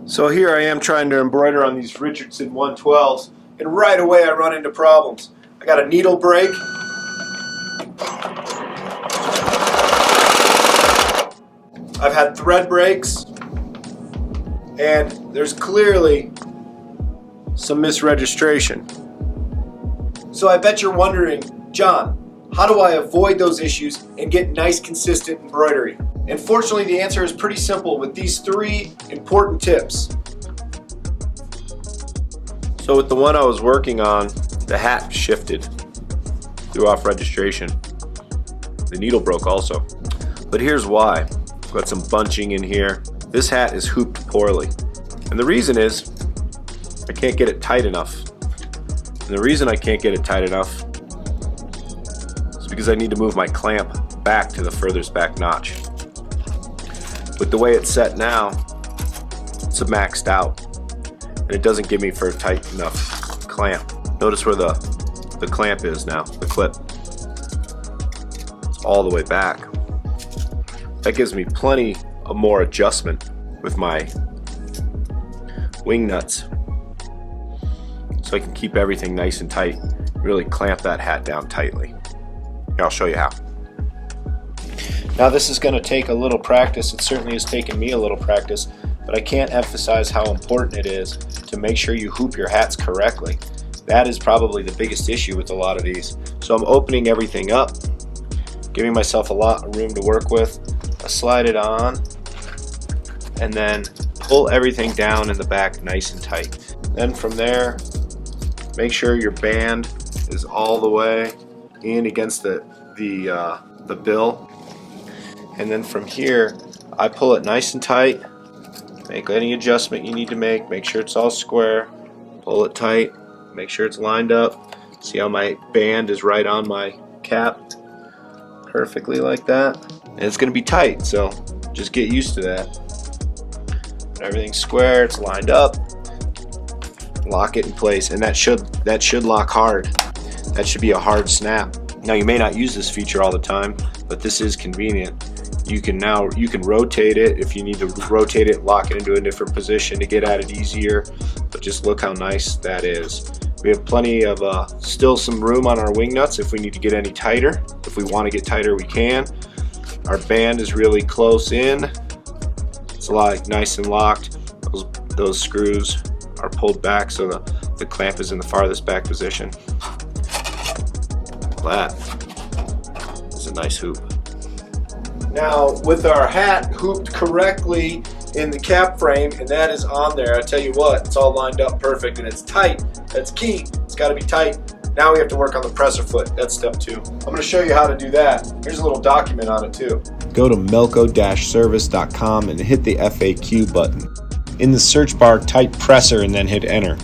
So here I am trying to embroider on these Richardson 112s, and right away I run into problems. I got a needle break. I've had thread breaks, and there's clearly some misregistration. So I bet you're wondering, John, how do I avoid those issues and get nice consistent embroidery? And fortunately the answer is pretty simple with these 3 important tips. So with the one I was working on, the hat shifted, threw off registration. The needle broke also. But here's why. Got some bunching in here. This hat is hooped poorly. And the reason is I can't get it tight enough. And the reason I can't get it tight enough is because I need to move my clamp back to the furthest back notch. With the way it's set now, it's maxed out. And it doesn't give me for a tight enough clamp. Notice where the clamp is now, the clip. It's all the way back. That gives me plenty of more adjustment with my wing nuts, so I can keep everything nice and tight, really clamp that hat down tightly. Here, I'll show you how. Now this is going to take a little practice. It certainly has taken me a little practice, but I can't emphasize how important it is to make sure you hoop your hats correctly. That is probably the biggest issue with a lot of these. So I'm opening everything up, giving myself a lot of room to work with. I slide it on and then pull everything down in the back nice and tight. Then from there, make sure your band is all the way in against the bill. And then from here, I pull it nice and tight. Make any adjustment you need to make sure it's all square. Pull it tight, make sure it's lined up. See how my band is right on my cap? Perfectly like that. And it's going to be tight, so just get used to that. When everything's square, it's lined up. Lock it in place, and that should lock hard. That should be a hard snap. Now you may not use this feature all the time, but this is convenient. You can rotate it if you need to rotate it, lock it into a different position to get at it easier. But just look how nice that is. We have plenty of still some room on our wing nuts if we need to get any tighter. If we want to get tighter, we can. Our band is really close in. It's nice and locked. Those screws are pulled back so the clamp is in the farthest back position. That is a nice hoop. Now with our hat hooped correctly in the cap frame, and that is on there, I tell you what, it's all lined up perfect and it's tight. That's key. It's got to be tight. Now we have to work on the presser foot. That's step 2. I'm going to show you how to do that. Here's a little document on it too. Go to melco-service.com and hit the FAQ button. In the search bar, type presser and then hit enter.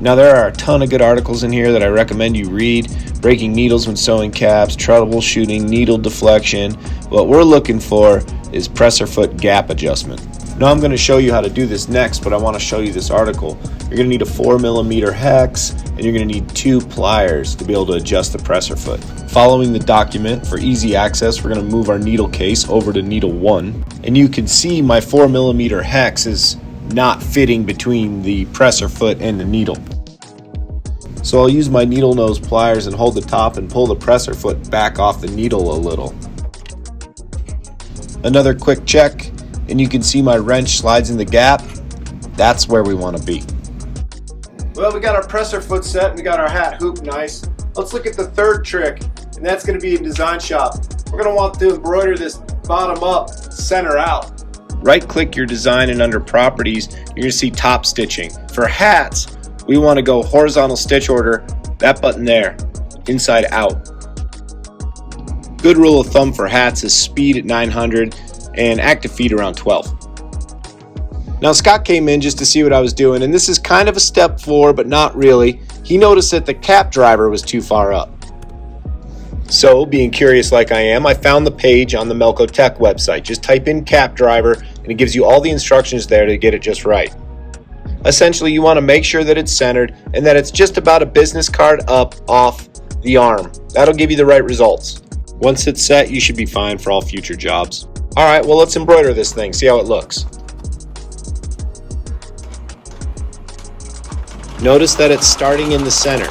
Now there are a ton of good articles in here that I recommend you read. Breaking needles when sewing caps, troubleshooting, needle deflection. What we're looking for is presser foot gap adjustment. Now I'm going to show you how to do this next, but I want to show you this article. You're going to need a 4mm hex, and you're going to need 2 pliers to be able to adjust the presser foot. Following the document, for easy access, we're going to move our needle case over to needle 1, and you can see my 4mm hex is not fitting between the presser foot and the needle. So I'll use my needle nose pliers and hold the top and pull the presser foot back off the needle a little. Another quick check, and you can see my wrench slides in the gap. That's where we want to be. Well, we got our presser foot set and we got our hat hooped nice. Let's look at the third trick, and that's going to be in DesignShop. We're going to want to embroider this bottom up, center out. Right click your design, and under properties, you're going to see top stitching. For hats, we want to go horizontal stitch order, that button there, inside out. Good rule of thumb for hats is speed at 900 and active feet around 12. Now Scott came in just to see what I was doing, and this is kind of a step 4, but not really. He noticed that the cap driver was too far up. So, being curious like I am, I found the page on the Melco Tech website. Just type in cap driver, and it gives you all the instructions there to get it just right. Essentially, you want to make sure that it's centered and that it's just about a business card up off the arm. That'll give you the right results. Once it's set, you should be fine for all future jobs. Alright, well let's embroider this thing, see how it looks. Notice that it's starting in the center.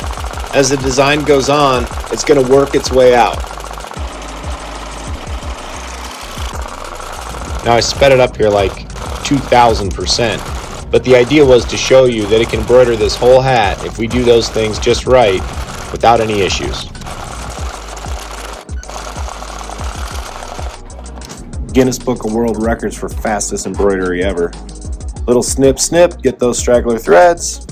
As the design goes on, it's going to work its way out. Now I sped it up here like 2,000%, but the idea was to show you that it can embroider this whole hat if we do those things just right without any issues. Guinness Book of World Records for fastest embroidery ever. Little snip snip, get those straggler threads.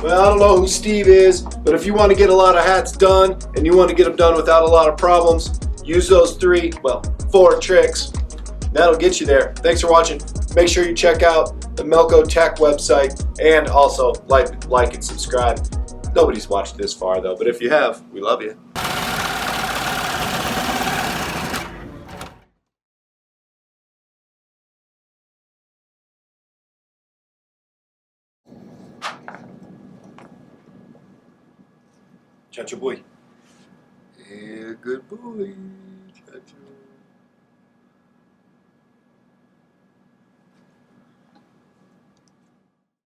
Well, I don't know who Steve is, but if you want to get a lot of hats done and you want to get them done without a lot of problems, use those 4 tricks. That'll get you there. Thanks for watching. Make sure you check out the Melco Tech website and also like and subscribe. Nobody's watched this far though, but if you have, we love you. Chacho boy. Yeah, good boy. Chacho.